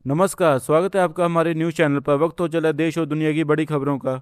नमस्कार, स्वागत है आपका हमारे न्यूज चैनल पर। वक्त हो चला देश और दुनिया की बड़ी खबरों का।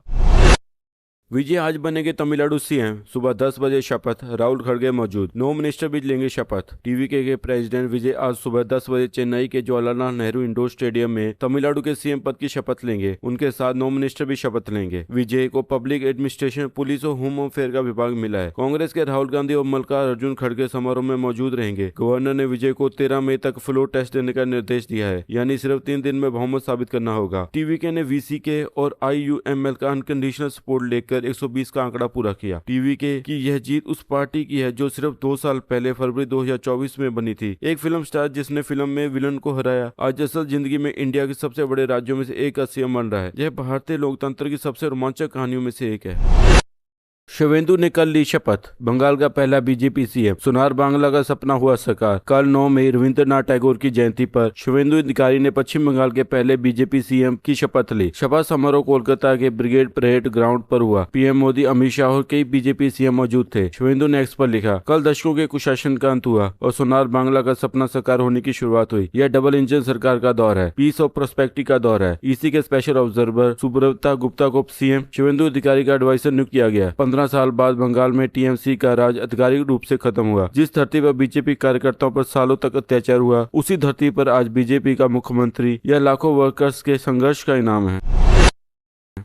विजय आज बनेंगे तमिलनाडु सीएम। सुबह 10 बजे शपथ, राहुल खड़गे मौजूद। 9 मिनिस्टर भी लेंगे शपथ। टीवीके के प्रेसिडेंट विजय आज सुबह 10 बजे चेन्नई के जवाहरलाल नेहरू इंडोर स्टेडियम में तमिलनाडु के सीएम पद की शपथ लेंगे। उनके साथ 9 मिनिस्टर भी शपथ लेंगे। विजय को पब्लिक एडमिनिस्ट्रेशन, पुलिस और होम अफेयर का विभाग मिला है। कांग्रेस के राहुल गांधी और मल्लिकार्जुन खड़गे समारोह में मौजूद रहेंगे। गवर्नर ने विजय को 13 मई तक फ्लोर टेस्ट देने का निर्देश दिया है, यानी सिर्फ 3 दिन में बहुमत साबित करना होगा। टीवीके ने वीसीके और IUML का अनकंडीशनल सपोर्ट लेकर 120 का आंकड़ा पूरा किया। टीवीके की यह जीत उस पार्टी की है जो सिर्फ 2 साल पहले फरवरी 2024 में बनी थी। एक फिल्म स्टार जिसने फिल्म में विलन को हराया, आज असल जिंदगी में इंडिया के सबसे बड़े राज्यों में से एक का सीएम बन रहा है। यह भारतीय लोकतंत्र की सबसे रोमांचक कहानियों में से एक है। शिवेंदु ने कल ली शपथ, बंगाल का पहला बीजेपी सीएम। सुनार बांग्ला का सपना हुआ साकार। कल 9 मई रविंद्रनाथ टैगोर की जयंती पर शिवेंदु अधिकारी ने पश्चिम बंगाल के पहले बीजेपी सीएम की शपथ ली। शपथ समारोह कोलकाता के ब्रिगेड परेड ग्राउंड पर हुआ। पीएम मोदी, अमित शाह और कई बीजेपी सीएम मौजूद थे। शिवेंदु ने एक्स पर लिखा, कल दशकों के कुशासन का अंत हुआ और सुनार बांग्ला का सपना साकार होने की शुरुआत हुई। यह डबल इंजन सरकार का दौर है, पीस और प्रोस्पेक्टी का दौर है। ईसी के स्पेशल ऑब्जर्वर सुब्रता गुप्ता को सीएम शिवेंदु अधिकारी का एडवाइजर नियुक्त किया गया। 15 साल बाद बंगाल में टीएमसी का राज आधिकारिक रूप से खत्म हुआ। जिस धरती पर बीजेपी कार्यकर्ताओं पर सालों तक अत्याचार हुआ, उसी धरती पर आज बीजेपी का मुख्यमंत्री। यह लाखों वर्कर्स के संघर्ष का इनाम है।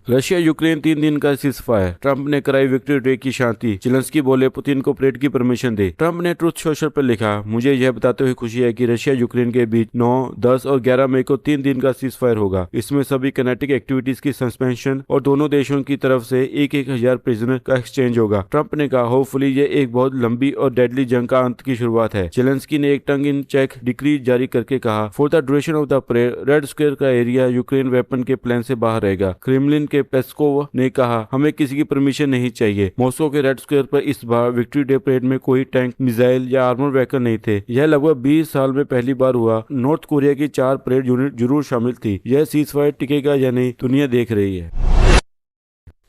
रशिया यूक्रेन 3 दिन का सीजफायर। ट्रंप ने कराई विक्ट्री डे की शांति। जेलेंस्की बोले पुतिन को परेड की परमिशन दे। ट्रंप ने ट्रुथ सोशल पर लिखा, मुझे यह बताते हुए खुशी है कि रशिया यूक्रेन के बीच 9, 10 और 11 मई को 3 दिन का सीजफायर होगा। इसमें सभी किनेटिक एक्टिविटीज की सस्पेंशन और दोनों देशों की तरफ से 1,000 प्रिजनर का एक्सचेंज होगा। ट्रंप ने कहा, होपफुली ये एक बहुत लंबी और डेडली जंग का अंत की शुरुआत है। जेलेंस्की ने एक टंग इन चेक डिक्री जारी करके कहा, for the duration of the parade, red square का एरिया यूक्रेन वेपन के प्लान से बाहर रहेगा। क्रेमलिन के पेस्कोव ने कहा, हमें किसी की परमिशन नहीं चाहिए। मॉस्को के रेड स्क्वायर पर इस बार विक्ट्री डे परेड में कोई टैंक, मिसाइल या आर्मर व्हीकल नहीं थे। यह लगभग 20 साल में पहली बार हुआ। नॉर्थ कोरिया की 4 परेड यूनिट जरूर शामिल थी। यह सीजफायर टिकेगा या नहीं, दुनिया देख रही है।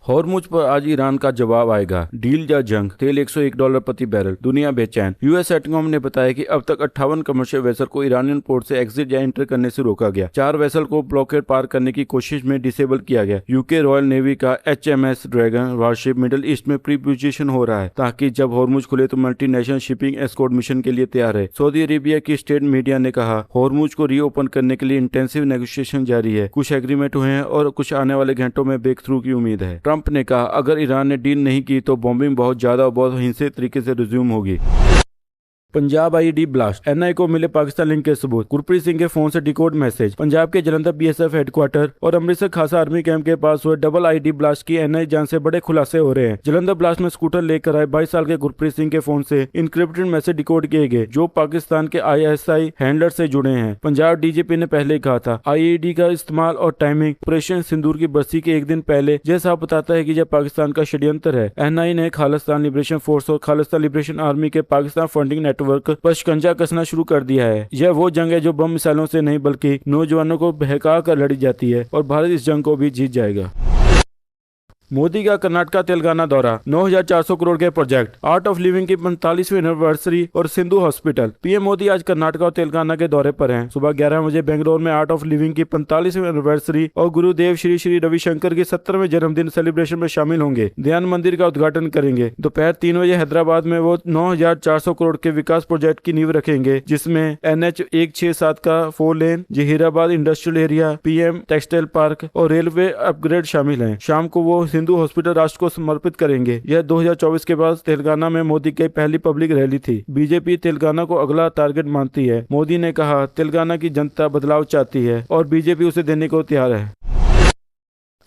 हॉर्मुज पर आज ईरान का जवाब आएगा। डील या जंग, तेल $101 प्रति बैरल, दुनिया बेचैन। यूएस एटकॉम ने बताया कि अब तक 58 कमर्शियल वेसल को ईरानियन पोर्ट से एग्जिट या एंटर करने से रोका गया। 4 वेसल को ब्लॉकेड पार करने की कोशिश में डिसेबल किया गया। यूके रॉयल नेवी का HMS dragon warship middle east में प्रीपोजिशन हो रहा है, ताकि जब हॉर्मुज खुले तो मल्टीनेशनल शिपिंग एस्कॉर्ट मिशन के लिए तैयार है। सऊदी अरेबिया की स्टेट मीडिया ने कहा, हॉर्मुज को रीओपन करने के लिए इंटेंसिव नेगोशिएशन जारी है। कुछ एग्रीमेंट हुए हैं और कुछ आने वाले घंटों में ब्रेक थ्रू की उम्मीद है। ट्रंप ने कहा, अगर ईरान ने डील नहीं की तो बॉम्बिंग बहुत ज्यादा और बहुत हिंसक तरीके से रिज्यूम होगी। पंजाब IED ब्लास्ट, NI को मिले पाकिस्तान लिंक के सबूत। गुरप्रीत सिंह के फोन से डिकोड मैसेज। पंजाब के जलंधर BSF हेडक्वार्टर और अमृतसर खासा आर्मी कैंप के पास हुए डबल IED ब्लास्ट की NI जान से बड़े खुलासे हो रहे हैं। जलंधर ब्लास्ट में स्कूटर लेकर आए 22 साल के गुरप्रीत सिंह के फोन से इनक्रिप्टेड मैसेज डिकोड किए गए, जो पाकिस्तान के ISI हैंडलर से जुड़े हैं। पंजाब DGP ने पहले ही कहा था, IED का इस्तेमाल और टाइमिंग ऑपरेशन सिंदूर की बरसी के एक दिन पहले जैसा बताता है कि यह पाकिस्तान का षड्यंत्र है। NI ने खालिस्तान लिबरेशन फोर्स और खालिस्तान लिबरेशन आर्मी के पाकिस्तान फंडिंग नेटवर्क पर शिकंजा कसना शुरू कर दिया है। यह वो जंग है जो बम मिसाइलों से नहीं बल्कि नौजवानों को बहका कर लड़ी जाती है, और भारत इस जंग को भी जीत जाएगा। मोदी का कर्नाटका तेलंगाना दौरा, 9,400 करोड़ के प्रोजेक्ट, आर्ट ऑफ लिविंग की 45वीं एनिवर्सरी और सिंधु हॉस्पिटल। पीएम मोदी आज कर्नाटका और तेलंगाना के दौरे पर हैं। सुबह 11 बजे बेंगलोर में आर्ट ऑफ लिविंग की 45वीं एनिवर्सरी और गुरुदेव श्री श्री रविशंकर के 70वें जन्मदिन सेलिब्रेशन में शामिल होंगे। ध्यान मंदिर का उद्घाटन करेंगे। दोपहर 3 बजे हैदराबाद में वो 9,400 करोड़ के विकास प्रोजेक्ट की नींव रखेंगे, जिसमें NH 167 का 4 lane, Zaheerabad industrial area, PM textile park और रेलवे अपग्रेड शामिल है। शाम को वो सिंधु हॉस्पिटल राष्ट्र को समर्पित करेंगे। यह 2024 के बाद तेलंगाना में मोदी की पहली पब्लिक रैली थी। बीजेपी तेलंगाना को अगला टारगेट मानती है। मोदी ने कहा, तेलंगाना की जनता बदलाव चाहती है और बीजेपी उसे देने को तैयार है।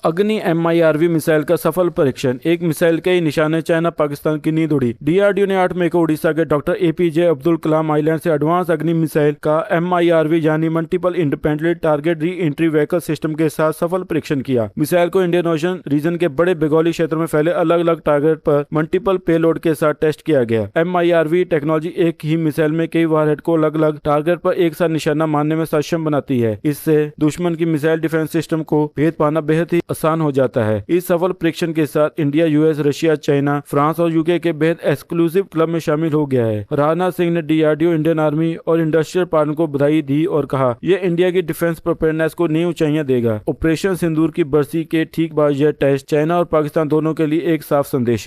अग्नि MIRV मिसाइल का सफल परीक्षण, एक मिसाइल के ही निशाने चाइना पाकिस्तान की नींद उड़ी। DRDO ने 8 मई को उड़ीसा के doctor APJ Abdul Kalam island से एडवांस अग्नि मिसाइल का MIRV यानी multiple independent target re entry vehicle system के साथ सफल परीक्षण किया। मिसाइल को इंडियन ओशन रीजन के बड़े भौगोलिक क्षेत्र में फैले अलग अलग टारगेट पर मल्टीपल पेलोड के साथ टेस्ट किया गया। MIRV टेक्नोलॉजी एक ही मिसाइल में कई वारहेड को अलग अलग टारगेट पर एक साथ निशाना मारने में सक्षम बनाती है। इससे दुश्मन की मिसाइल डिफेंस सिस्टम को भेद पाना बेहद ही आसान हो जाता है। इस सफल परीक्षण के साथ India US, Russia, China, France और यूके के बेहद एक्सक्लूसिव क्लब में शामिल हो गया है। राजनाथ सिंह ने डीआरडीओ, इंडियन आर्मी और इंडस्ट्रियल पार्टनर को बधाई दी और कहा यह इंडिया की डिफेंस प्रिपेयरनेस को नई ऊंचाइयां देगा। ऑपरेशन सिंदूर की बरसी के ठीक बाद यह टेस्ट चाइना और पाकिस्तान दोनों के लिए एक साफ संदेश है।